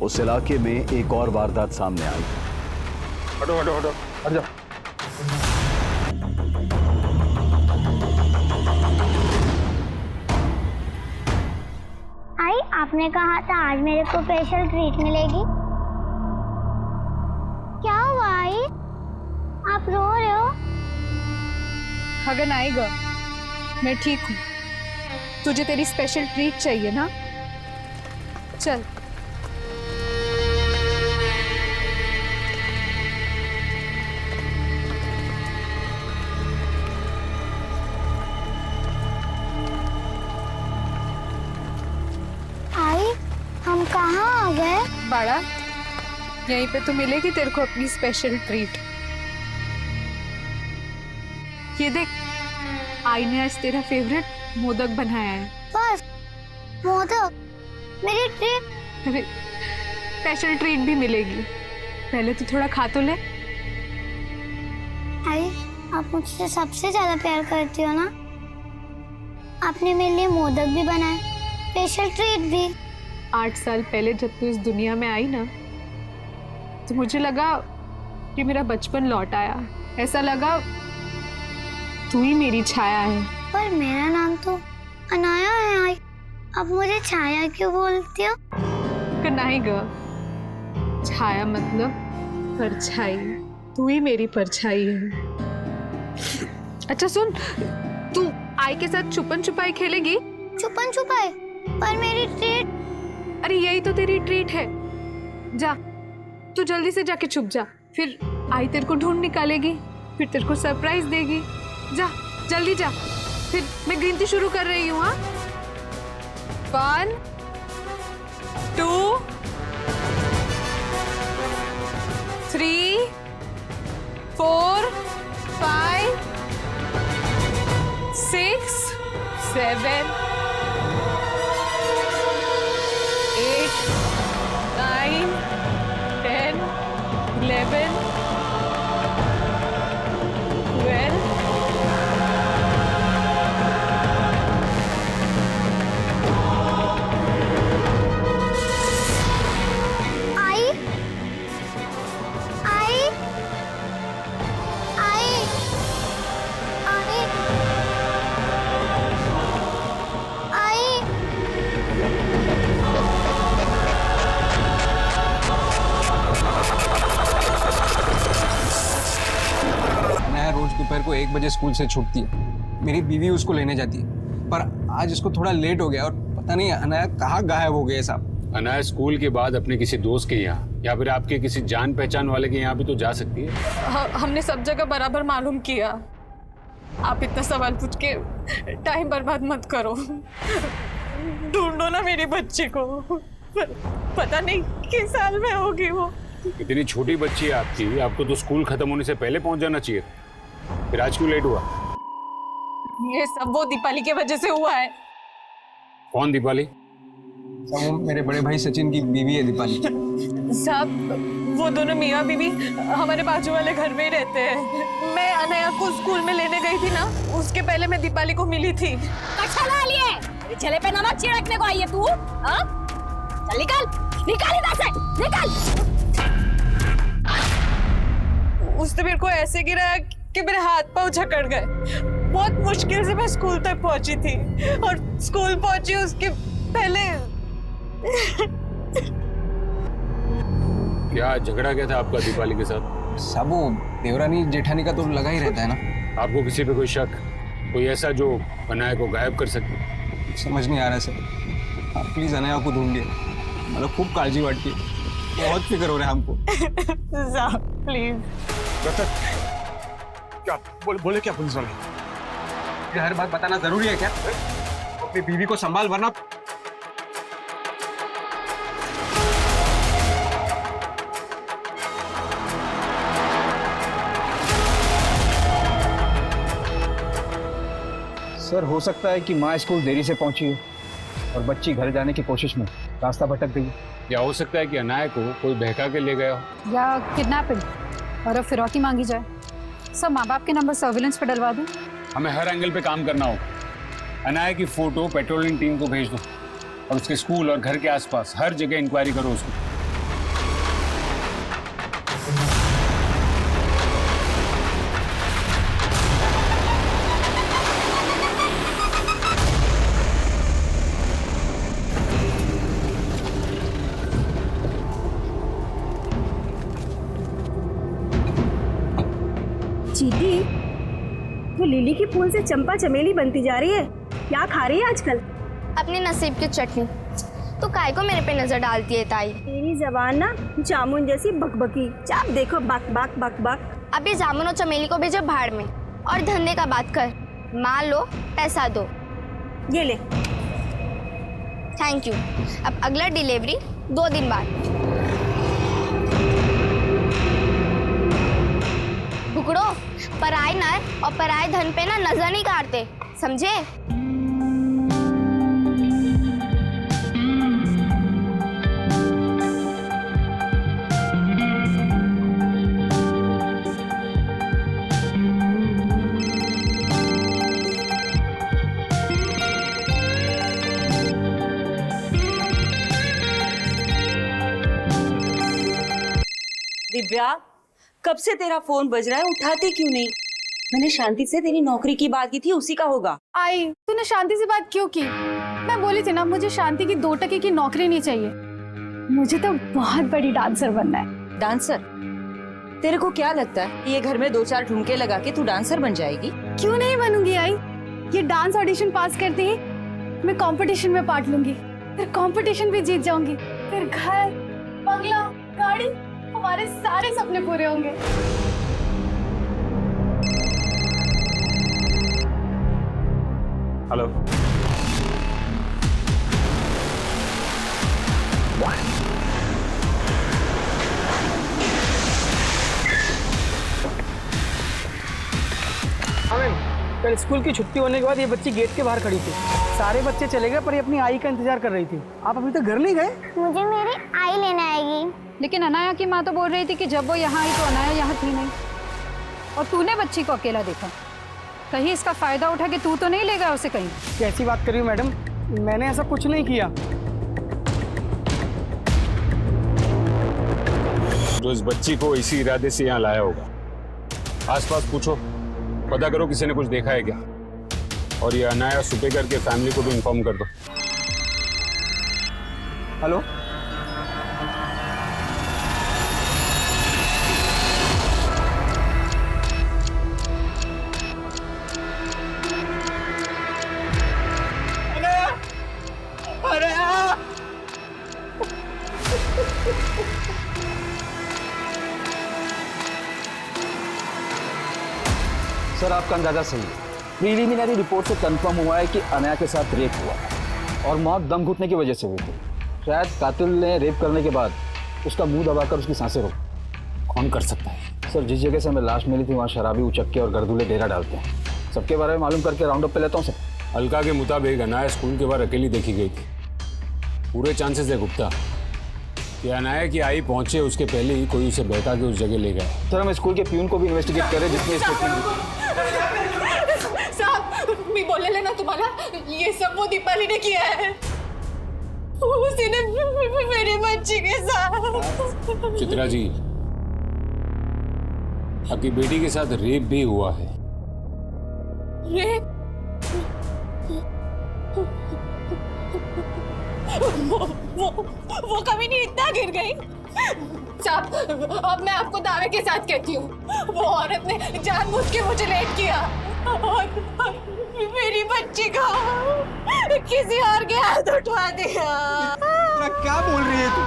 उस इलाके में एक और वारदात सामने आई। हटो हटो हटो, हट जाओ। आई, आपने कहा था आज मेरे को स्पेशल ट्रीट मिलेगी। क्या हुआ आई? आप रो रहे हो? खगन आएगा, मैं ठीक हूँ। तुझे तेरी स्पेशल ट्रीट चाहिए ना? चल। आई, हम कहाँ आ गए? बाड़ा, यहीं पे तो मिलेगी तेरे को अपनी स्पेशल ट्रीट। ये देख, आई ने आज तेरा फेवरेट मोदक बनाया है। बस मोदक? मेरी ट्रीट? अरे, स्पेशल ट्रीट भी मिलेगी, पहले तो थोड़ा खा तो ले। आई, आप मुझसे सबसे ज्यादा प्यार करती हो ना? आपने मेरे लिए मोदक भी बनाए, स्पेशल ट्रीट भी। 8 साल पहले जब तू इस दुनिया में आई ना, तो मुझे लगा कि मेरा बचपन लौट आया। ऐसा लगा तू ही मेरी छाया है। पर मेरा नाम तो अनाया है आई, अब मुझे छाया क्यों बोलती हो? नहीं ग, छाया मतलब परछाई। तू ही मेरी परछाई है। अच्छा सुन, तू आई के साथ छुपन छुपाई खेलेगी? छुपन छुपाई? पर मेरी ट्रीट? अरे यही तो तेरी ट्रीट है। जा, तू जल्दी से जाके छुप जा, फिर आई तेरे को ढूंढ निकालेगी, फिर तेरे को सरप्राइज देगी। जा, जल्दी जा, फिर मैं गिनती शुरू कर रही हूँ। हाँ, 1 2 3 4 5 6 7 8 9 10 11 12 आई, आई, आई, आई, आई। मैं रोज दोपहर को 1 बजे स्कूल से छूटती है, मेरी बीवी उसको लेने जाती है, पर आज इसको थोड़ा लेट हो गया और पता नहीं अनाया कहाँ गायब हो गए साहब। अनाया स्कूल के बाद अपने किसी दोस्त के यहाँ या फिर आपके किसी जान पहचान वाले के यहाँ भी तो जा सकती है। हमने सब जगह बराबर मालूम किया। आप इतना सवाल पूछ के टाइम बर्बाद मत करो। ढूंढो ना मेरे बच्चे को, पता नहीं किस साल में होगी वो। इतनी छोटी बच्ची है आपकी, आपको तो स्कूल खत्म होने से पहले पहुंच जाना चाहिए, फिर आज क्यों लेट हुआ? ये सब वो दीपाली की वजह से हुआ है। कौन दीपाली? वो मेरे बड़े भाई सचिन की बीवी है दीपाली। साहब, वो दोनों मियाँ बीवी हमारे बाजू वाले घर में ही रहते हैं। मैं अनया को स्कूल में लेने गई थी ना, उसके पहले मैं दीपाली को मिली थी। अच्छा ला लिए, चले पे नमक छिड़कने को आई है तू? हाँ? चल निकल, निकल इधर से, निकल। उसने मेरे को ऐसे गिराया कि मेरे हाथ पांव जकड़ गए। बहुत मुश्किल से मैं स्कूल तक पहुंची थी, और स्कूल पहुंची उसके पहले। क्या झगड़ा क्या था आपका दीपाली के साथ? सब वो देवरानी जेठानी का तो लगा ही रहता है ना। आपको किसी पे कोई शक, कोई ऐसा जो अनाया को गायब कर सके? समझ नहीं आ रहा सर, आप प्लीज अनाया को ढूंढिए, मतलब खूब काळजी वाटती है, बहुत फिक्र हो रहा है हमको। प्लीज। क्या बोले क्या पुलिस वाले? ये हर बात बताना जरूरी है क्या? अपनी बीवी को संभाल, वरना सर, हो सकता है कि माँ स्कूल देरी से पहुंची हो और बच्ची घर जाने की कोशिश में रास्ता भटक गई। या हो सकता है कि अनाया को कोई बहका के ले गया हो, या किडनैपिंग और अब फिरौती मांगी जाए। सब माँ बाप के नंबर सर्विलेंस पे डलवा दूं। हमें हर एंगल पे काम करना होगा। अनाया की फोटो पेट्रोलिंग टीम को भेज दो और उसके स्कूल और घर के आसपास हर जगह इंक्वायरी करो उसको। चीटी, वो लिली के फूल से चंपा चमेली बनती जा रही है। क्या खा रही है आजकल? अपने नसीब की चटनी। तो काय को मेरे पे नजर डालती है ताई? तेरी जबान ना जामुन जैसी बकबकी। जब देखो बक बक बक बक। अभी जामुन और चमेली को भेजो भाड़ में और धंधे का बात कर। माल लो, पैसा दो। ये ले। Thank you. अब अगला डिलीवरी 2 दिन बाद। बुकड़ो, पराई नर और पराई धन पे ना नजर नहीं काटते, समझे? दिव्या, कब से तेरा फोन बज रहा है, उठाती क्यों नहीं? मैंने शांति से तेरी नौकरी की बात की थी, उसी का होगा। आई, तूने शांति से बात क्यों की? मैं बोली थी ना मुझे शांति की 2 टके की नौकरी नहीं चाहिए। मुझे तो बहुत बड़ी डांसर बनना है। डांसर? तेरे को क्या लगता है कि ये घर में 2-4 ठुमके लगा के तू डांसर बन जाएगी? क्यों नहीं बनूंगी आई? ये डांस ऑडिशन पास करते ही मैं कंपटीशन में पार्ट लूंगी, फिर कंपटीशन भी जीत जाऊंगी, फिर घर, बंगला, गाड़ी, हमारे सारे सपने पूरे होंगे। हेलो। कल स्कूल की छुट्टी होने के बाद ये बच्ची गेट के बाहर खड़ी थी। सारे बच्चे चले गए पर ये अपनी आई का इंतजार कर रही थी। आप अभी तक घर नहीं गए? मुझे मेरी आई लेने आएगी। लेकिन अनाया की माँ तो बोल रही थी कि जब वो यहाँ आई तो अनाया यहाँ थी नहीं, और तूने बच्ची को अकेला देखा। कहीं इसका फायदा उठा के तू तो नहीं ले गया उसे कहीं? कैसी बात कर रही हो मैडम, मैंने ऐसा कुछ नहीं किया। जो इस बच्ची को इसी इरादे से यहाँ लाया होगा, आसपास पूछो, पता करो किसी ने कुछ देखा है क्या, और ये अनाया सुपेकर के फैमिली को भी इन्फॉर्म कर दो। हेलो, सर आपका अंदाजा सही है। प्रीलिमिनरी रिपोर्ट से कंफर्म हुआ है कि अनाया के साथ रेप हुआ है और मौत दम घुटने की वजह से हुई थी। शायद कातिल ने रेप करने के बाद उसका मुंह दबाकर उसकी सांसें रोक। कौन कर सकता है? सर जिस जगह से हमें लाश मिली थी वहाँ शराबी, उचक्के और गर्दूले डेरा डालते हैं। सबके बारे में मालूम करके राउंड अप पे लेता हूँ सर। अलका के मुताबिक अनाया स्कूल के बाहर अकेली देखी गई थी। पूरे चांसेस है गुप्ता कि अनाया की आई पहुंचे उसके पहले ही कोई उसे बहका के उस जगह ले गया। सर हम स्कूल के प्यून को भी इन्वेस्टिगेट करें जिसने स्टेटमेंट। साहब, मैं बोलने लेना तुम्हारा, ये सब वो दीपाली ने किया है। उसी ने मेरी बच्ची के साथ। चित्रा जी, आपकी बेटी के साथ रेप भी हुआ है। रेप? वो कभी नहीं इतना गिर गई। साहब, अब मैं आपको दावे के साथ कहती हूँ, वो औरत ने जानबूझ के मुझे लेट किया और मेरी बच्ची का किसी और के हाथ उठवा दिया। क्या बोल रही है तू?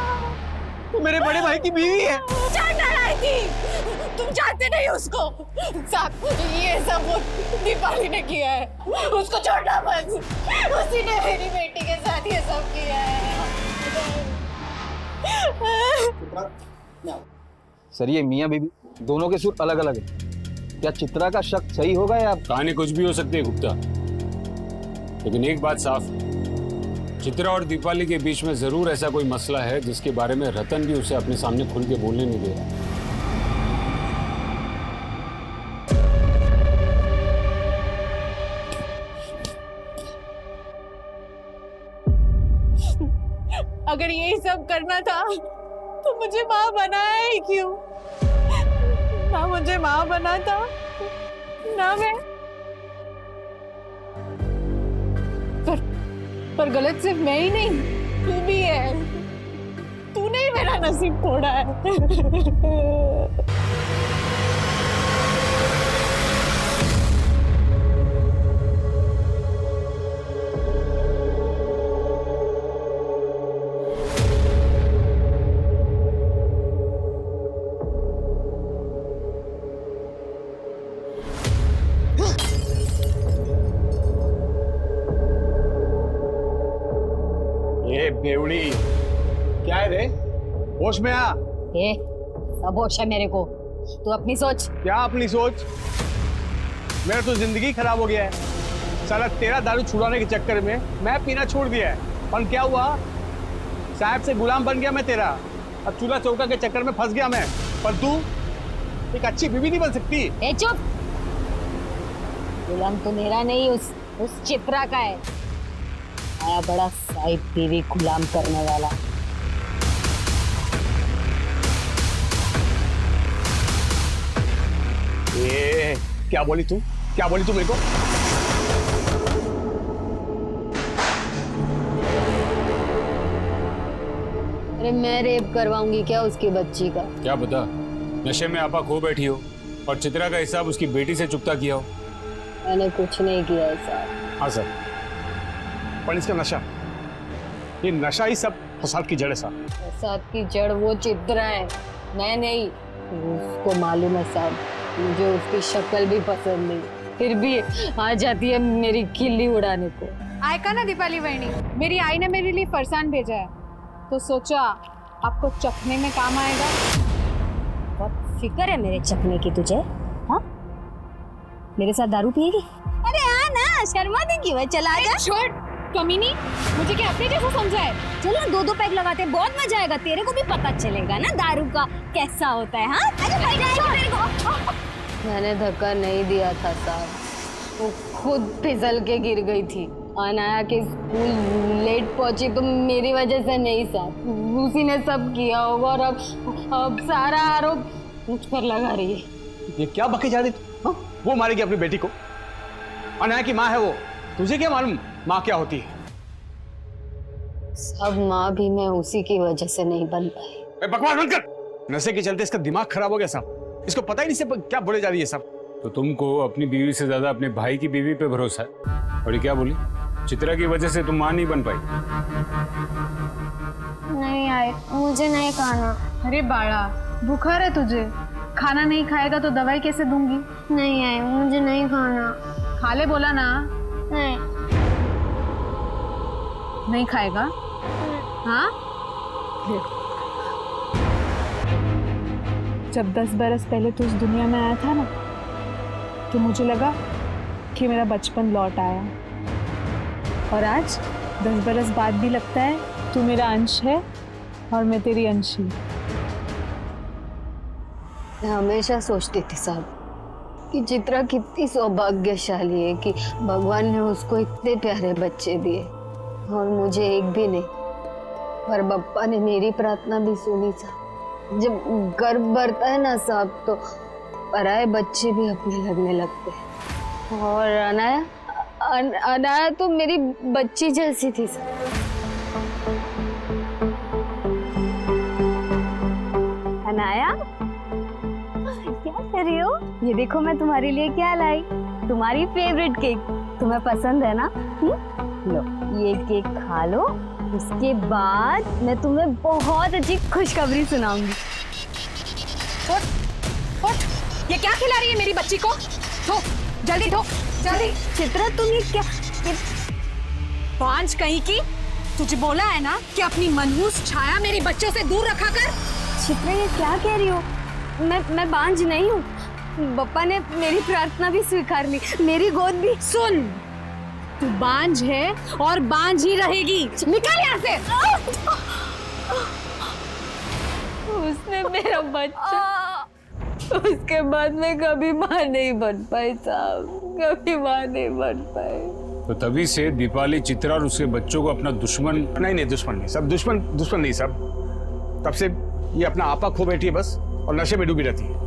मेरे बड़े भाई की बीवी है। जानना रही थी, तुम जानते नहीं उसको। साहब, ये सब वो दीपाली ने किया है, उसको छोड़ना मत। उसी ने मेरी बेटी के साथ ये सब किया है। सर ये मियाँ बीवी दोनों के सुर अलग अलग है। क्या चित्रा का शक सही होगा या? कहानी कुछ भी हो सकती है गुप्ता, लेकिन एक बात साफ है, चित्रा और दीपाली के बीच में जरूर ऐसा कोई मसला है जिसके बारे में रतन भी उसे अपने सामने खुल के बोलने नहीं दे रहा। अगर यही सब करना था तो मुझे माँ बनाया ही क्यों? ना मुझे माँ बना था, ना मैं। पर गलत सिर्फ मैं ही नहीं, तू भी है। तूने ही मेरा नसीब तोड़ा है। ये बेवड़ी क्या है रे? होश में आ। ए, सब होश है मेरे को। तू अपनी सोच। क्या अपनी सोच? मेरा तो जिंदगी खराब हो गया है। साला तेरा दारू छुड़ाने के चक्कर में मैं पीना छोड़ दिया है। पर क्या हुआ? साहब से गुलाम बन गया मैं तेरा। अब चूल्हा चौका के चक्कर में फंस गया मैं। पर तू एक अच्छी बीवी नहीं बन सकती। ए चुप। गुलाम तो मेरा नहीं, उस चित्रा का है। आया बड़ा साहिब बीवी गुलाम करने वाला। ये क्या बोली तू? क्या बोली तू मेरे को? अरे मैं रेप करवाऊंगी क्या उसकी बच्ची का? क्या पता नशे में आपा खो बैठी हो और चित्रा का हिसाब उसकी बेटी से चुकता किया हो। मैंने कुछ नहीं किया ऐसा। हाँ सर, पर इसका नशा, ये नशा ही सब फसाद की जड़ है साहब। फसाद की जड़ वो चित्रा है, मैं नहीं। उसको मालूम है साहब, मुझे उसकी शक्ल भी पसंद नहीं, फिर भी आ जाती है मेरी खिल्ली उड़ाने को। आयका ना दीपाली बहनी, मेरी आई ने मेरे लिए फरसान भेजा है, तो सोचा आपको चखने में काम आएगा। बहुत फिक्र है मेरे चखने की तुझे? हाँ, मेरे साथ दारू पिएगी? अरे हाँ ना, शर्मा दी क्यों है? चला जा। छोड़ कमीनी, मुझे क्या अपने जैसा समझा है? चल ना, 2-2 पैक लगाते, बहुत मजा आएगा। तेरे को भी पता चलेगा ना दारू का कैसा होता है। हाँ, मैंने धक्का नहीं दिया था साहब, वो खुद फिसल के गिर गई थी। अनाया के स्कूल लेट पहुंची तो मेरी वजह से नहीं साहब, उसी ने सब किया होगा और अब सारा आरोप मुझ पर लगा रही है। ये क्या बके जा रही तू? वो मारेगी अपनी बेटी को। अनाया की माँ है वो, तुझे क्या मालूम माँ क्या होती है? सब माँ भी मैं उसी की वजह से नहीं बन पाई। बकवास बंद कर। नशे के चलते इसका दिमाग खराब हो गया साहब। इसको पता ही नहीं सब क्या बोले जा रही है सब। तो तुमको अपनी बीवी से ज्यादा अपने भाई की बीवी पे भरोसा है। और ये क्या बोली? चित्रा की वजह से तुम माँ नहीं बन पाई? नहीं आए, मुझे नहीं खाना। अरे बाड़ा, बुखार है तुझे, खाना नहीं खाएगा तो दवाई कैसे दूंगी? नहीं आए, मुझे नहीं खाना। खा ले बोला ना। नहीं। नहीं खाएगा? हाँ? जब 10 बरस पहले तू इस दुनिया में आया था ना, तो मुझे लगा कि मेरा बचपन लौट आया, और आज 10 बरस बाद भी लगता है तू मेरा अंश है और मैं तेरी अंशी। मैं हमेशा सोचती थी साहब कि चित्रा कितनी सौभाग्यशाली है कि भगवान ने उसको इतने प्यारे बच्चे दिए और मुझे एक भी नहीं। पर बप्पा ने मेरी प्रार्थना भी सुनी साहब। जब गर्भ भरता है ना साहब, तो पराए बच्चे भी अपने लगने लगते हैं। और अनाया तो मेरी बच्ची जैसी थी साहब। अनाया, क्या कर रही हो? ये देखो मैं तुम्हारे लिए क्या लाई, तुम्हारी फेवरेट केक। तुम्हें पसंद है ना? लो ये केक खा लो, उसके बाद मैं तुम्हें बहुत अच्छी खुशखबरी सुनाऊंगी। उठ, ये क्या खिला रही है मेरी बच्ची को? धो, जल्दी धो, जल्दी। चित्रा तुम ये क्या? पांच कहीं की, तुझे बोला है ना कि अपनी मनहूस छाया मेरे बच्चों से दूर रखा कर। चित्रा ये क्या कह रही हो? मैं बांझ नहीं हूँ। बप्पा ने मेरी प्रार्थना भी स्वीकार ली, मेरी गोद भी। सुन, तू बांझ है और बांझ ही रहेगी। निकल यहाँ से। उसने मेरा बच्चा, उसके बाद मैं कभी माँ नहीं बन पाई साहब, कभी माँ नहीं बन पाई। तो तभी से दीपाली चित्रा और उसके बच्चों को अपना दुश्मन। नहीं दुश्मन नहीं सब, दुश्मन नहीं सब। तब से ये अपना आपा खो बैठी है बस और नशे में डूबी रहती है।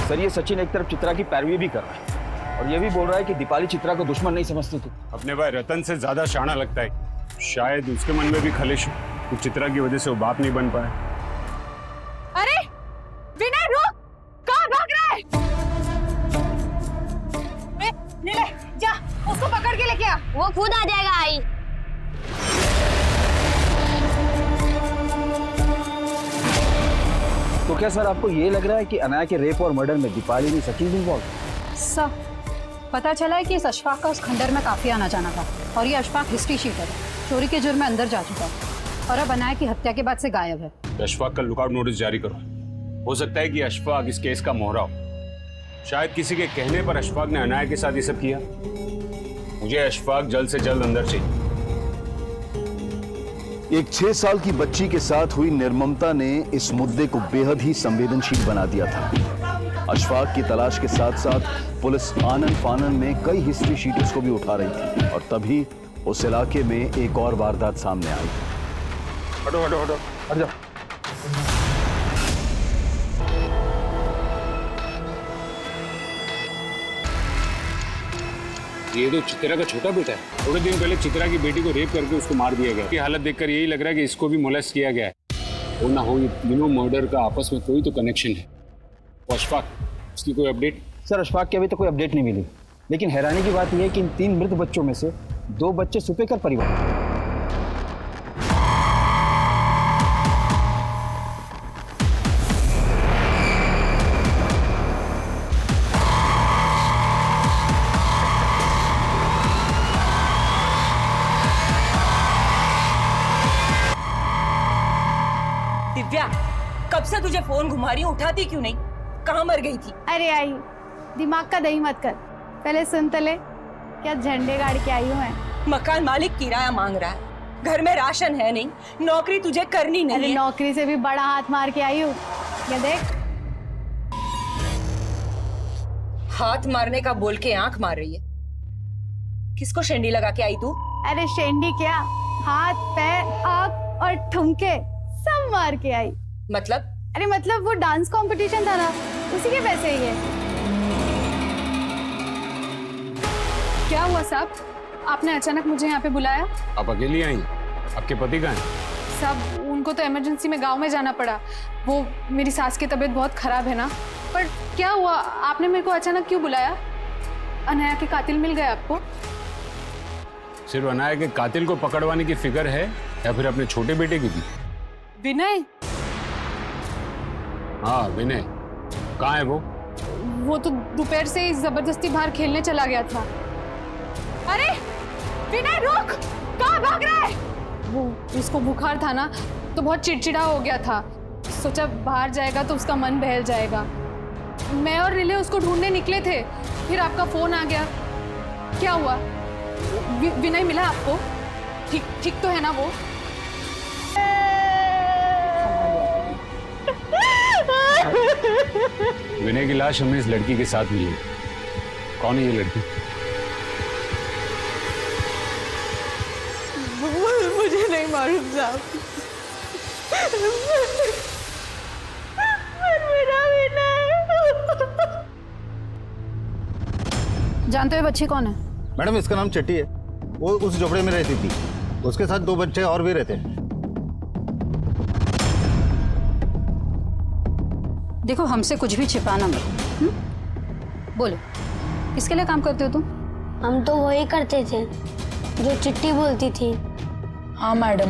सर ये सचिन एक तरफ चित्रा की पैरवी भी कर रहा है और ये भी बोल रहा है कि दीपाली चित्रा को दुश्मन नहीं समझती थी। अपने भाई रतन से ज्यादा शाना लगता है। शायद उसके मन में भी खलिश हो कि चित्रा की वजह से वो बाप नहीं बन पाया। अरे विनय रुक, कहाँ भाग रहा है? नीले जा उसको पकड़ के लेके आ। वो खुद आ जाएगा आई। तो क्या सर आपको ये लग रहा है कि अनाया के रेप और मर्डर में दीपाली ने सचिन भी इन्वॉल्व? सब पता चला है कि इस अशफाक का उस खंडर में काफी आना जाना था और ये अशफाक हिस्ट्री शीटर है, चोरी के जुर्म में अंदर जा चुका है और अब अनाया की हत्या के बाद से गायब है। अशफाक का लुकआउट नोटिस जारी करो। हो सकता है कि अशफाक इस केस का मोहरा हो। शायद किसी के कहने पर अशफाक ने अनाया के साथ ये सब किया। मुझे अशफाक जल्द से जल्द अंदर चाहिए। एक 6 साल की बच्ची के साथ हुई निर्ममता ने इस मुद्दे को बेहद ही संवेदनशील बना दिया था। अशफाक की तलाश के साथ साथ पुलिस आनन फानन में कई हिस्ट्री शीटर्स को भी उठा रही थी और तभी उस इलाके में एक और वारदात सामने आई। हटो हटो हटो हट जाओ। ये तो चित्रा का छोटा बेटा है। थोड़े दिन पहले चित्रा की बेटी को रेप करके उसको मार दिया गया। की हालत देखकर यही लग रहा है कि इसको भी मोलेस्ट किया गया है। हो ना हो ये तीनों मर्डर का आपस में कोई तो कनेक्शन है। अशफाक, उसकी कोई अपडेट? सर अशफाक की अभी तक कोई अपडेट नहीं मिली, लेकिन हैरानी की बात यह है कि इन 3 मृत बच्चों में से 2 बच्चे सुपेकर परिवार के। दिव्या, कब से तुझे फोन घुमा रही हूँ, उठाती क्यों नहीं? कहाँ मर गई थी? अरे आई, दिमाग का दही मत कर, पहले सुन तो ले, क्या झंडे गाड़ के आई हूँ मैं। मकान मालिक किराया मांग रहा है, घर में राशन है नहीं, नौकरी तुझे करनी नहीं अरे है। नौकरी से भी बड़ा हाथ मार के आई हूँ, ये देख। हाथ मारने का बोल के आंख मार रही है। किसको शेंडी लगा के आई तू? अरे शेंडी क्या, हाथ पैर आँख और ठुमके सब मार के आई। मतलब? अरे मतलब वो डांस कंपटीशन था ना, उसी के पैसे ही है। क्या हुआ साहब, आपने अचानक मुझे यहाँ पे बुलाया? आप अकेली आई? आपके पति कहाँ हैं? साहब उनको तो इमरजेंसी में गांव में जाना पड़ा। वो मेरी सास की तबीयत बहुत खराब है ना। पर क्या हुआ, आपने मेरे को अचानक क्यों बुलाया? अनाया के कातिल मिल गए आपको? सिर्फ अनाया के कातिल को पकड़वाने की फिक्र है या फिर अपने छोटे बेटे की भी? विनय? हाँ विनय, कहाँ है वो? वो तो दोपहर से ही जबरदस्ती बाहर खेलने चला गया था। अरे विनय रुक, कहाँ भाग रहा है? वो उसको बुखार था ना, तो बहुत चिड़चिड़ा हो गया था। सोचा बाहर जाएगा तो उसका मन बहल जाएगा। मैं और रिले उसको ढूंढने निकले थे, फिर आपका फोन आ गया। क्या हुआ, विनय मिला आपको? ठीक तो है ना वो? विनय की लाश हमें इस लड़की के साथ मिली। कौन है ये लड़की? मुझे नहीं मालूम साहब। जानते हो बच्ची कौन है? मैडम इसका नाम चट्टी है, वो उस झोपड़े में रहती थी, उसके साथ 2 बच्चे और भी रहते हैं। देखो हमसे कुछ भी छिपाना मत। बोलो किसके लिए काम करते हो तुम? हम तो वही करते थे जो चिट्टी बोलती थी। हाँ मैडम,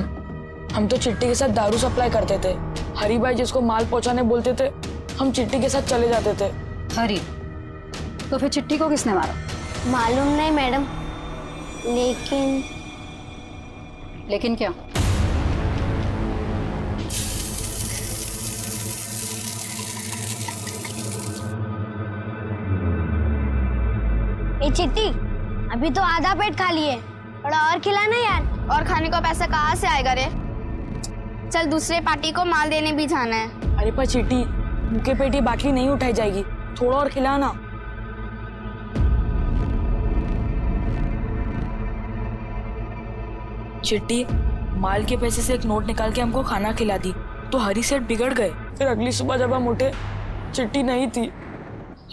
हम तो चिट्टी के साथ दारू सप्लाई करते थे। हरी भाई जिसको माल पहुंचाने बोलते थे, हम चिट्टी के साथ चले जाते थे। हरी? तो फिर चिट्टी को किसने मारा? मालूम नहीं मैडम, लेकिन क्या? ए चिट्टी, अभी तो आधा पेट खा लिए, थोड़ा और खिलाना यार। और खाने का पैसा कहाँ से आएगा रे? चल दूसरे पार्टी को माल देने भी जाना है। अरे पर चिट्टी, मुके पेटी बाटली नहीं उठाई जाएगी, थोड़ा और खिलाना। चिट्टी, माल के पैसे से एक नोट निकाल के हमको खाना खिला दी तो हरी सेठ बिगड़ गए। फिर अगली सुबह जब हम उठे, चिट्टी नहीं थी।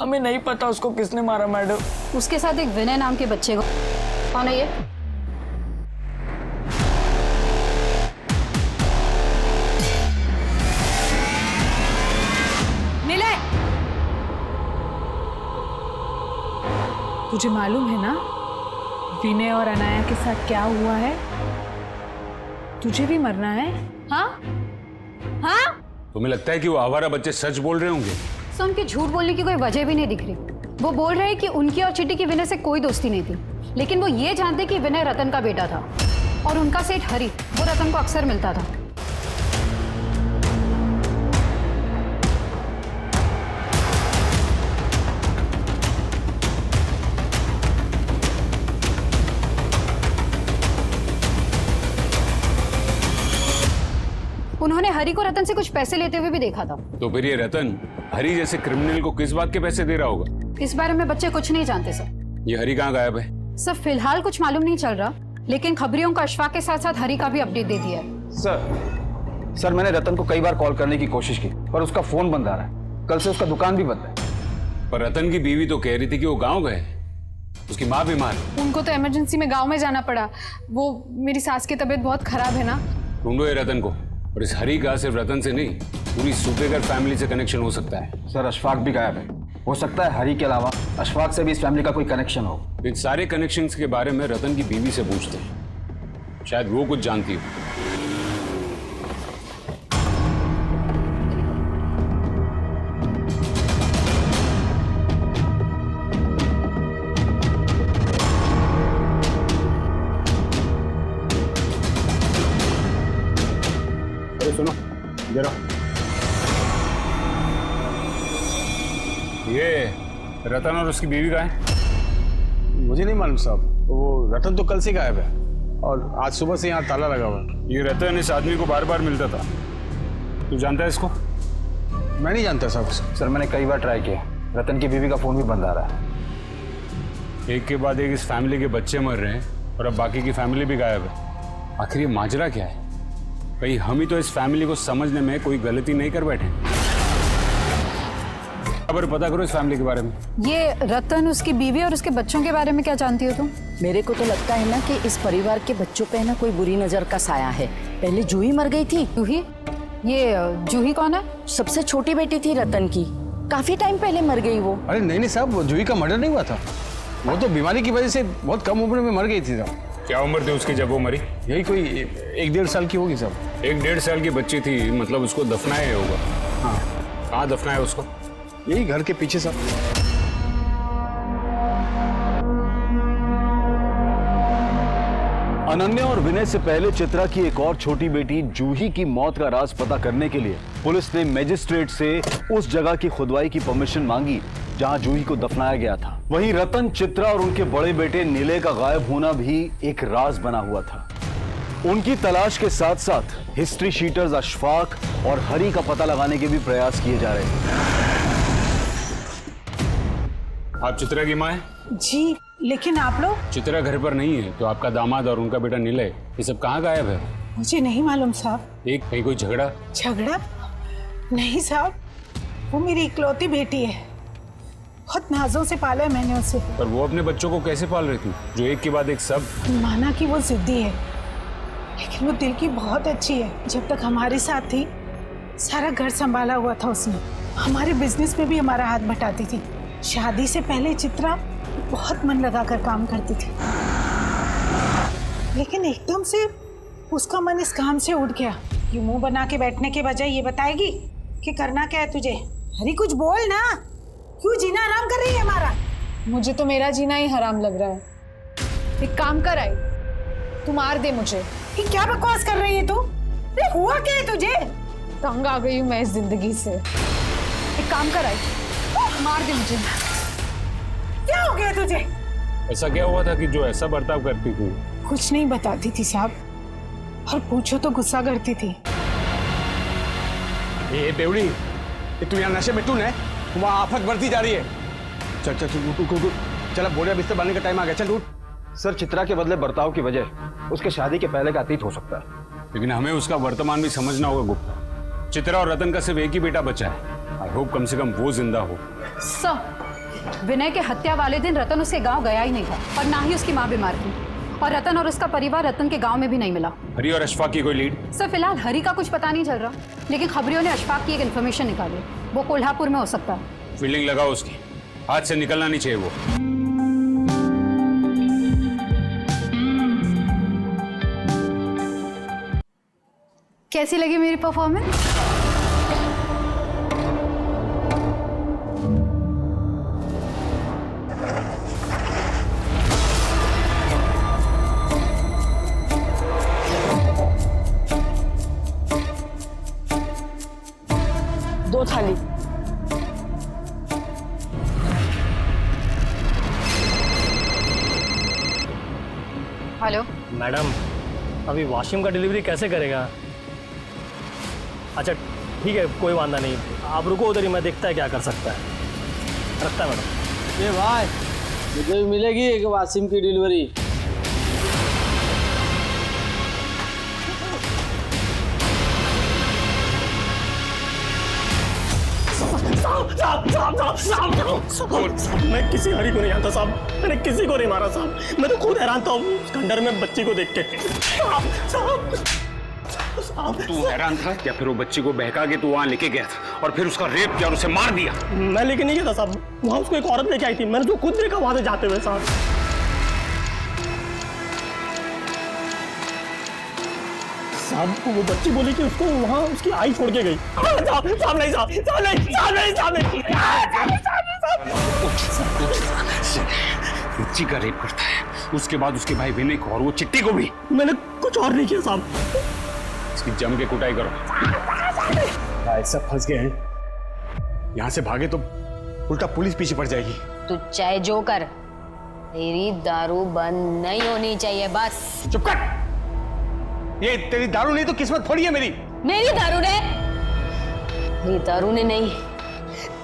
हमें नहीं पता उसको किसने मारा मैडम। उसके साथ एक विनय नाम के बच्चे को। कौन है ये? निलय, तुझे मालूम है ना विनय और अनाया के साथ क्या हुआ है? तुझे भी मरना है? हाँ हाँ। तुम्हें लगता है कि वो आवारा बच्चे सच बोल रहे होंगे? सो उनके झूठ बोलने की कोई वजह भी नहीं दिख रही। वो बोल रहे हैं कि उनकी और चिट्टी की विनय से कोई दोस्ती नहीं थी, लेकिन वो ये जानते कि विनय रतन का बेटा था और उनका सेठ हरी वो रतन को अक्सर मिलता था। उन्होंने हरी को रतन से कुछ पैसे लेते हुए भी देखा था। तो फिर ये रतन हरी जैसे क्रिमिनल को किस बात के पैसे दे रहा होगा? इस बारे में बच्चे कुछ नहीं जानते सर। ये हरी कहाँ गायब है? सर फिलहाल कुछ मालूम नहीं चल रहा, लेकिन खबरियों को अशफाक के साथ साथ हरी का भी अपडेट दे दिया है। सर मैंने रतन को कई बार कॉल करने की कोशिश की पर उसका फोन बंद आ रहा है। कल से उसका दुकान भी बंद है। पर रतन की बीवी तो कह रही थी कि वो गाँव गए, उसकी माँ बीमार। उनको तो इमरजेंसी में गांव में जाना पड़ा। वो मेरी सास की तबीयत बहुत खराब है ना। ढूंढो ये रतन को। और इस हरी का सिर्फ रतन से नहीं, पूरी सूबेगर फैमिली से कनेक्शन हो सकता है। सर अशफाक भी गायब है। हो सकता है हरी के अलावा अशफाक से भी इस फैमिली का कोई कनेक्शन हो। इन सारे कनेक्शंस के बारे में रतन की बीवी से पूछते हैं, शायद वो कुछ जानती हो। सुनो जरा, ये रतन और उसकी बीवी का है? मुझे नहीं मालूम साहब। वो रतन तो कल से गायब है और आज सुबह से यहाँ ताला लगा हुआ है। ये रतन इस आदमी को बार बार मिलता था। तू जानता है इसको? मैं नहीं जानता साहब। सर मैंने कई बार ट्राई किया, रतन की बीवी का फोन भी बंद आ रहा है। एक के बाद एक इस फैमिली के बच्चे मर रहे हैं और अब बाकी की फैमिली भी गायब है। आखिर ये माजरा क्या है? कहीं हम ही तो इस फैमिली को समझने में कोई गलती नहीं कर बैठे? खबर पता करो इस फैमिली के बारे में। ये रतन, उसकी बीवी और उसके बच्चों के बारे में क्या जानती हो तुम? मेरे को तो लगता है ना कि इस परिवार के बच्चों पे ना कोई बुरी नजर का साया है। पहले जूही मर गई थी। जूही? ये जूही कौन है? सबसे छोटी बेटी थी रतन की, काफी टाइम पहले मर गई वो। अरे नहीं साहब, जूही का मर्डर नहीं हुआ था। वो तो बीमारी की वजह से बहुत कम उम्र में मर गई थी साहब। क्या उम्र थी उसकी जब वो मरी? यही कोई 1-1.5 साल की होगी साहब। 1-1.5 साल की बच्ची थी, मतलब उसको दफनाया होगा। हाँ, कहाँ दफनाया उसको? यही घर के पीछे साहब। अनन्या और विनय से पहले चित्रा की एक और छोटी बेटी जूही की मौत का राज पता करने के लिए पुलिस ने मजिस्ट्रेट से उस जगह की खुदवाई की परमिशन मांगी जहां जूही को दफनाया गया था। वहीं रतन, चित्रा और उनके बड़े बेटे निलय का गायब होना भी एक राज बना हुआ था। उनकी तलाश के साथ साथ हिस्ट्री शीटर्स अशफाक और हरी का पता लगाने के भी प्रयास किए जा रहे थे। आप चित्रा की माँ हैं? जी, लेकिन आप लोग? चित्रा घर पर नहीं है, तो आपका दामाद और उनका बेटा निलय ये सब कहाँ गायब है? मुझे नहीं मालूम साहब। एक कहीं कोई झगड़ा? झगड़ा? नहीं साहब, वो मेरी इकलौती बेटी है। बहुत नाजों से पाला है मैंने उसे। पर वो अपने बच्चों को कैसे पाल रही थी, जो एक के बाद एक सब? माना कि वो जिद्दी है, लेकिन वो दिल की बहुत अच्छी है। जब तक हमारे साथ थी, सारा घर संभाला हुआ था उसने। हमारे बिजनेस में भी हमारा हाथ बटाती थी। शादी से पहले चित्रा बहुत मन लगाकर काम करती थी, लेकिन एकदम से उसका मन इस काम से उठ गया। ये मुंह बना के बैठने के बजाय ये बताएगी कि करना क्या है तुझे। हरी कुछ बोल ना, क्यों जीना हराम कर रही है हमारा? मुझे तो मेरा जीना ही हराम लग रहा है। एक काम कर आई, तू मार दे मुझे। ये क्या बकवास कर रही है तू? हुआ क्या है तुझे? तंग आ गई हूँ मैं इस जिंदगी से। एक काम कर आई, मार दे मुझे। क्या हो गया तुझे? ऐसा क्या हुआ था कि जो ऐसा बर्ताव करती थी? कुछ नहीं बताती थी साहब, और पूछो तो गुस्सा करती थी। ये बेवड़ी, ये तू यहाँ नशे में टून है, वहाँ आफत बढ़ती जा रही है। चल चल चल उठ। चल अब बोरिया बिस्तर बनने का टाइम आ गया, चल उठ। सर, चित्रा के बदले बर्ताव की वजह उसके शादी के पहले का अतीत हो सकता है, लेकिन हमें उसका वर्तमान भी समझना होगा गुप्ता। चित्रा और रतन का सिर्फ एक ही बेटा बचा है। आई होप कम से कम वो जिंदा हो। सर, विनय के हत्या वाले दिन रतन उसके गांव गया ही नहीं था और ना ही उसकी माँ बीमार थी, और रतन और उसका परिवार रतन के गांव में भी नहीं मिला। हरी और अशफाक की कोई लीड? सर, फिलहाल हरी का कुछ पता नहीं चल रहा, लेकिन खबरियों ने अशफाक की एक इन्फॉर्मेशन निकाली, वो कोल्हापुर में हो सकता है। फील्डिंग लगाओ उसकी, हाथ से निकलना नहीं चाहिए वो। कैसी लगी मेरी परफॉर्मेंस? दो थाली। हेलो मैडम, अभी वॉशरूम का डिलीवरी कैसे करेगा? अच्छा ठीक है, कोई वादा नहीं, आप रुको उधर ही, मैं देखता है क्या कर सकता है। रखता है मैडम। ये भाई, मुझे भी मिलेगी एक वासिम की डिलीवरी। साहब, मैं किसी हरी को नहीं जानता साहब, मैंने किसी को नहीं मारा साहब, मैं तो खुद हैरान था उस खंडर में बच्ची को देख के। तू हैरान था या फिर वो बच्ची को बहका के तू वहां लेके गया था और फिर उसका रेप किया और उसे मार दिया? मैं लेके नहीं गया था साहब, वहां उसको एक औरत लेके आई थी, मैंने तो खुद देखा वहां से जाते हुए साहब। साहब, वो बच्ची बोली कि उसको वहां उसकी आई छोड़ के गई। साहब नहीं, बच्ची का रेप करता है, उसके बाद उसके भाई विनय को और वो चिट्टी को भी। मैंने कुछ और नहीं किया साहब। इसकी जम के कुटाई करो। भाई सब फंस गए हैं, यहाँ से भागे तो उल्टा पुलिस पीछे पड़ जाएगी। तू चाहे जो कर, तेरी दारू बंद नहीं होनी चाहिए, बस। चुप कर। ये तेरी दारू नहीं तो किस्मत फोड़ी है मेरी। मेरी दारू ने? मेरी दारू ने नहीं,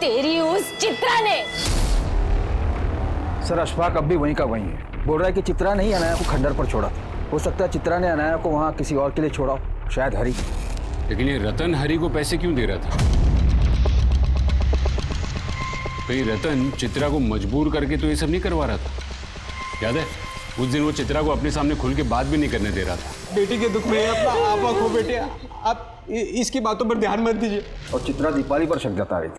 तेरी उस चित्रा ने। सर, अशफाक अब भी वहीं का वहीं है। बोल रहा है कि चित्रा ने ही अनाया को खंडर पर छोड़ा था। हो सकता है चित्रा ने अनाया को वहां किसी और के लिए छोड़ा हो, शायद हरी। लेकिन ये रतन हरी को पैसे क्यों दे रहा था? कहीं रतन चित्रा को मजबूर करके तो ये सब नहीं करवा रहा था? याद है उस दिन वो चित्रा को अपने सामने खुल के बात भी नहीं करने दे रहा था। बेटी के दुख में अपना आपा खो बेटे, आप इसकी बातों पर ध्यान मत दीजिए। और चित्रा दीपाली पर शक जता रही थी,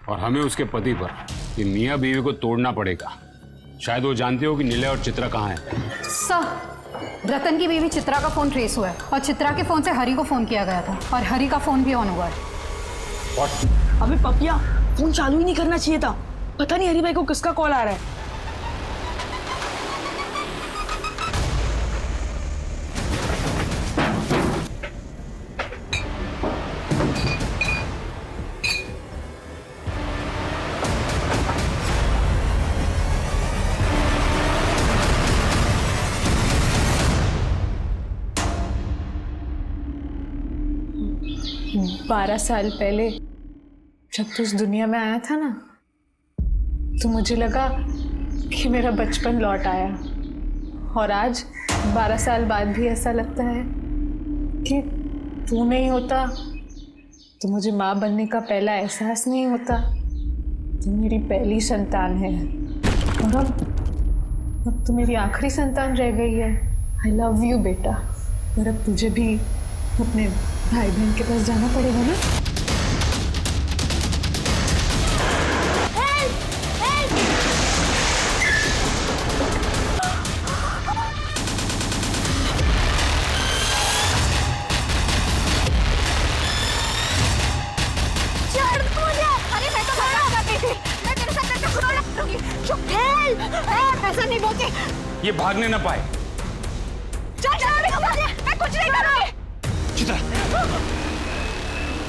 और हमें उसके पति पर, ये मियाँ बीवी को तोड़ना पड़ेगा। शायद वो जानते हो कि निलय और चित्रा कहाँ है। सर, रतन की बीवी चित्रा का फोन ट्रेस हुआ है और चित्रा के फोन से हरी को फोन किया गया था और हरी का फोन भी ऑन हुआ है। अबे पपिया, फोन चालू ही नहीं करना चाहिए था, पता नहीं हरी भाई को किसका कॉल आ रहा है। बारह साल पहले जब तू इस दुनिया में आया था ना, तो मुझे लगा कि मेरा बचपन लौट आया, और आज 12 साल बाद भी ऐसा लगता है कि तू नहीं होता तो मुझे माँ बनने का पहला एहसास नहीं होता। तू मेरी पहली संतान है और अब तो मेरी आखिरी संतान रह गई है। आई लव यू बेटा, और अब तुझे भी अपने भाई बहन के पास जाना पड़ेगा ना। ऐसा नहीं बोलते। ये भागने ना पाए। मैं कुछ नहीं करूंगी। चित्रा,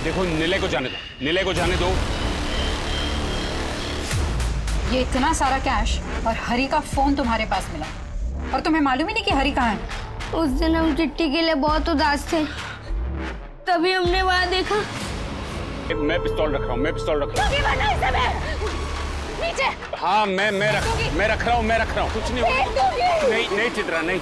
देखो निलय को जाने दो, निलय को जाने दो। ये इतना सारा कैश और हरी का फोन तुम्हारे पास मिला और तुम्हें मालूम ही नहीं कि हरी कहाँ है। उस दिन हम चिट्टी के लिए बहुत उदास थे, तभी हमने वहां देखा मैं पिस्तौल रख रहा हूँ, मैं पिस्तौल रख रहा हूँ। नीचे। हाँ मैं रख रहा हूँ, कुछ नहीं होगा। नहीं चित्रा नहीं।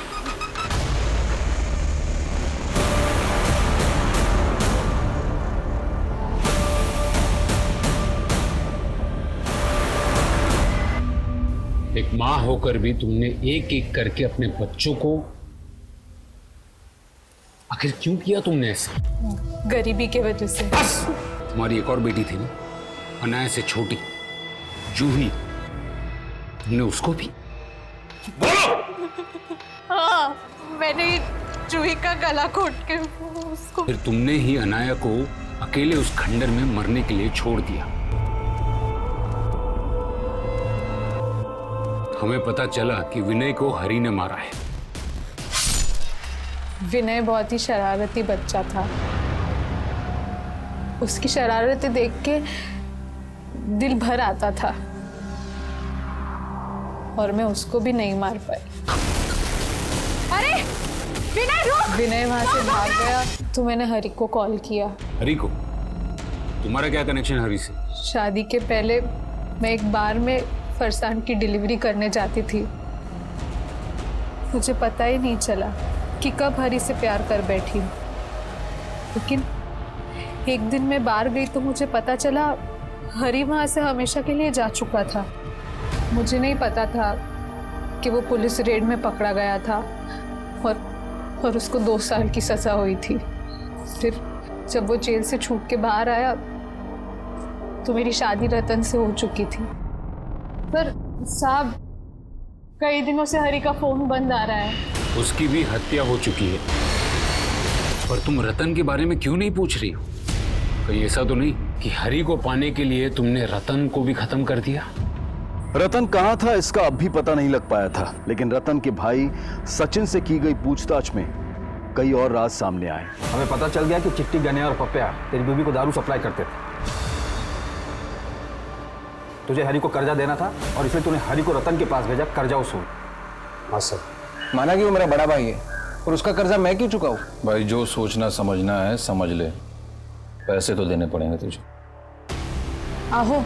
एक माँ होकर भी तुमने एक एक करके अपने बच्चों को, आखिर क्यों किया तुमने ऐसा? गरीबी के वजह से। बस! तुम्हारी एक और बेटी थी ना, अनाया से छोटी, जूही, तुमने उसको भी? बोलो! हाँ, मैंने जूही का गला घोट के उसको। फिर तुमने ही अनाया को अकेले उस खंडर में मरने के लिए छोड़ दिया। हमें पता चला कि विनय को हरि ने मारा है। विनय बहुत ही शरारती बच्चा था। उसकी शरारतें देख के दिल भर आता था और मैं उसको भी नहीं मार पाई। अरे विनय रुक! विनय वहां से भाग गया तो मैंने हरि को कॉल किया। हरि को? तुम्हारा क्या कनेक्शन हरि से? शादी के पहले मैं एक बार में फरसान की डिलीवरी करने जाती थी। मुझे पता ही नहीं चला कि कब हरि से प्यार कर बैठी। लेकिन एक दिन मैं बाहर गई तो मुझे पता चला हरि वहां से हमेशा के लिए जा चुका था। मुझे नहीं पता था कि वो पुलिस रेड में पकड़ा गया था और उसको 2 साल की सजा हुई थी। फिर जब वो जेल से छूट के बाहर आया तो मेरी शादी रतन से हो चुकी थी। पर साहब, कई दिनों से हरि का फोन बंद आ रहा है। उसकी भी हत्या हो चुकी है। पर तुम रतन के बारे में क्यों नहीं पूछ रही हो? कहीं ऐसा तो नहीं कि हरि को पाने के लिए तुमने रतन को भी खत्म कर दिया? रतन कहाँ था इसका अब भी पता नहीं लग पाया था, लेकिन रतन के भाई सचिन से की गई पूछताछ में कई और राज सामने आए। हमें पता चल गया कि चिट्टी, गन्या और पप्या तेरी बीवी को दारू सप्लाई करते थे। तुझे हरि को कर्जा देना था और इसलिए तूने हरि को रतन के पास भेजा कर्जा वसूल। हाँ सर। माना कि वो मेरा बड़ा भाई है और उसका कर्जा मैं क्यों चुकाऊं? भाई जो सोचना समझना है समझ ले, पैसे तो देने पड़ेंगे तुझे। आहो,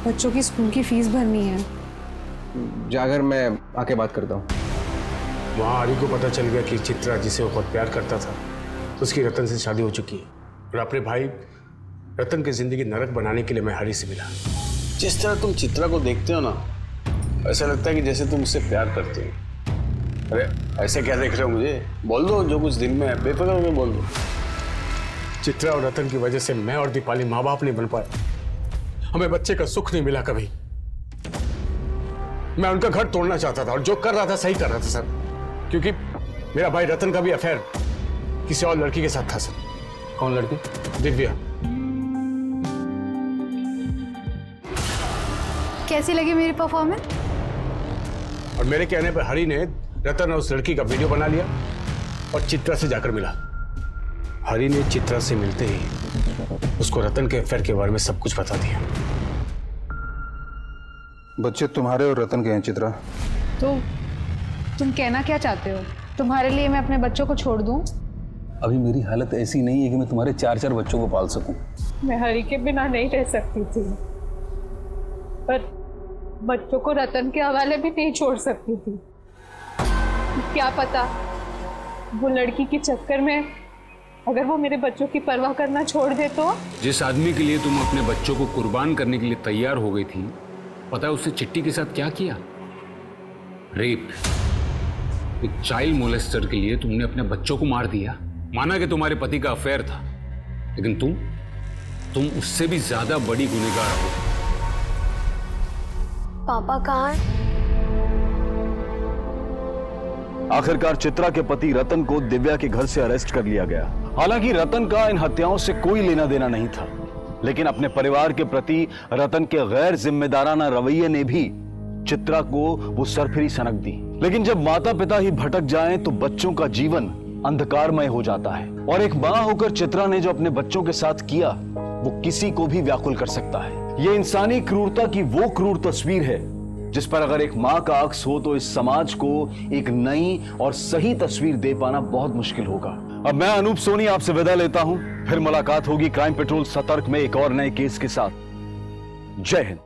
बच्चों की स्कूल की फीस भरनी है। जागर मैं आके बात करता हूँ। वहाँ हरि को पता चल गया कि चित्रा जिसे वो बहुत प्यार करता था उसकी रतन से शादी हो चुकी है। और अपने भाई रतन की जिंदगी नरक बनाने के लिए मैं हरि से मिला। जिस तरह तुम चित्रा को देखते हो ना, ऐसा लगता है कि जैसे तुम उससे प्यार करते हो। अरे ऐसे क्या देख रहे हो मुझे? बोल दो जो कुछ दिल में है, बेफिक्र होकर बोल दो। चित्रा और रतन की वजह से मैं और दीपाली माँ बाप नहीं बन पाए। हमें बच्चे का सुख नहीं मिला कभी। मैं उनका घर तोड़ना चाहता था और जो कर रहा था सही कर रहा था सर, क्योंकि मेरा भाई रतन का भी अफेयर किसी और लड़की के साथ था सर। कौन लड़की? दिव्या। कैसी लगी मेरी परफॉर्मेंस? और मेरे कहने पर हरि ने रतन और उस लड़की का वीडियो बना लिया और चित्रा से जाकर मिला। हरि ने चित्रा से मिलते ही उसको रतन के अफेयर के बारे में सब कुछ बता दिया। बच्चे तुम्हारे और रतन के हैं चित्रा। तो तुम कहना क्या चाहते हो? तुम्हारे लिए मैं अपने बच्चों को छोड़ दूं? अभी मेरी हालत ऐसी नहीं है कि मैं तुम्हारे 4-4 बच्चों को पाल सकूं। मैं हरि के बिना नहीं रह सकती थी, पर बच्चों को रतन के हवाले भी नहीं छोड़ सकती थी। क्या पता वो लड़की के चक्कर में अगर वो मेरे बच्चों की परवाह करना छोड़ दे तो? जिस आदमी के लिए तुम अपने बच्चों को कुर्बान करने के लिए तैयार हो गई थी, पता है उससे चिट्टी के साथ क्या किया? रेप। एक चाइल्ड मोलेस्टर के लिए तुमने अपने बच्चों को मार दिया। माना कि तुम्हारे पति का अफेयर था, लेकिन तुम उससे भी ज्यादा बड़ी गुनहगार हो। पापा कहाँ हैं? आखिरकार चित्रा के पति रतन को दिव्या के घर से अरेस्ट कर लिया गया। हालांकि रतन का इन हत्याओं से कोई लेना देना नहीं था, लेकिन अपने परिवार के प्रति रतन के गैर जिम्मेदाराना रवैये ने भी चित्रा को वो सरफिरी सनक दी। लेकिन जब माता पिता ही भटक जाएं तो बच्चों का जीवन अंधकारमय हो जाता है, और एक मां होकर चित्रा ने जो अपने बच्चों के साथ किया वो किसी को भी व्याकुल कर सकता है। ये इंसानी क्रूरता की वो क्रूर तस्वीर है जिस पर अगर एक मां का अक्स हो तो इस समाज को एक नई और सही तस्वीर दे पाना बहुत मुश्किल होगा। अब मैं अनूप सोनी आपसे विदा लेता हूं। फिर मुलाकात होगी क्राइम पेट्रोल सतर्क में एक और नए केस के साथ। जय हिंद।